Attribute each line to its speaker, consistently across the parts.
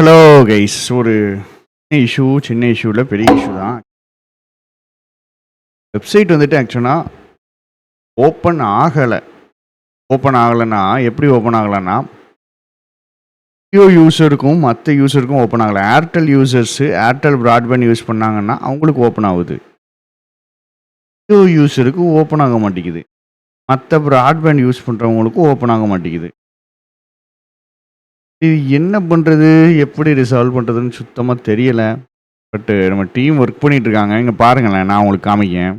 Speaker 1: Hello guys. ஒரு சின்ன issue இல்லை, பெரிய இஷ்யூ தான். வெப்சைட் வந்துட்டு ஆக்சுவலாக ஓப்பன் ஆகலை. ஓப்பன் ஆகலைன்னா எப்படி ஓப்பன் ஆகலைன்னா, ஜியோ யூஸருக்கும் மற்ற யூஸருக்கும் ஓப்பன் ஆகலை. Airtel users Airtel broadband use பண்ணாங்கன்னா அவங்களுக்கு ஓப்பன் ஆகுது. ஜியோ யூஸருக்கு ஓப்பன் ஆக மாட்டேங்குது. மற்ற ப்ராட்பேண்ட் யூஸ் பண்ணுறவங்களுக்கும் ஓப்பன் ஆக மாட்டேங்குது. இது என்ன பண்ணுறது, எப்படி ரிசால்வ் பண்ணுறதுன்னு சுத்தமாக தெரியலை. பட்டு நம்ம டீம் ஒர்க் பண்ணிட்டு இருக்காங்க. இங்கே பாருங்களேன், நான் உங்களுக்கு காமிக்கேன்.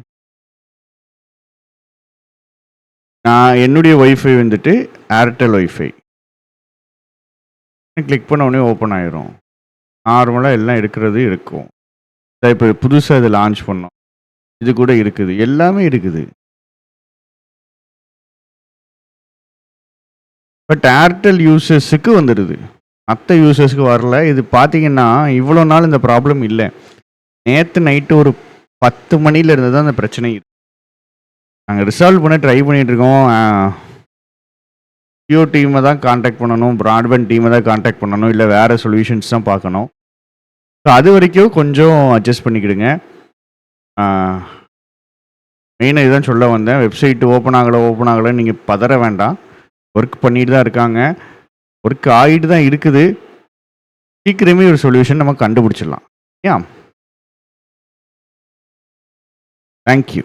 Speaker 1: நான் என்னுடைய ஒய்ஃபை வந்துட்டு ஏர்டெல் ஒய்ஃபை கிளிக் பண்ண உடனே ஓப்பன் ஆயிரும். நார்மலாக எல்லாம் இருக்கிறது இருக்கும். இப்போ புதுசாக இதை லான்ச் பண்ணோம், இது கூட இருக்குது, எல்லாமே இருக்குது. பட் ஏர்டெல் யூசர்ஸுக்கு வந்துடுது, மற்ற யூசர்ஸுக்கு வரல. இது பார்த்தீங்கன்னா இவ்வளோ நாள் இந்த ப்ராப்ளம் இல்லை. நேற்று நைட்டு ஒரு 10 மணில இருந்து தான் அந்த பிரச்சனை. நாங்கள் ரிசால்வ் பண்ண ட்ரை பண்ணிட்டு இருக்கோம். ஜியோ டீமை தான் காண்டாக்ட் பண்ணணும், ப்ராட்பேண்ட் டீமை தான் காண்டாக்ட் பண்ணணும், இல்லை வேறு சொல்யூஷன்ஸ் தான் பார்க்கணும். ஸோ அது வரைக்கும் கொஞ்சம் அட்ஜஸ்ட் பண்ணிக்கிடுங்க. மெயினாக இதுதான் சொல்ல வந்தேன். வெப்சைட் ஓப்பன் ஆகலை நீங்கள் பதற வேண்டாம். ஒர்க் பண்ணிட்டு தான் இருக்காங்க, ஒர்க் ஆகிட்டு தான் இருக்குது. சீக்கிரமே ஒரு சொல்யூஷன் நம்ம கண்டுபிடிச்சிடலாம். ஏன்? தேங்க்யூ.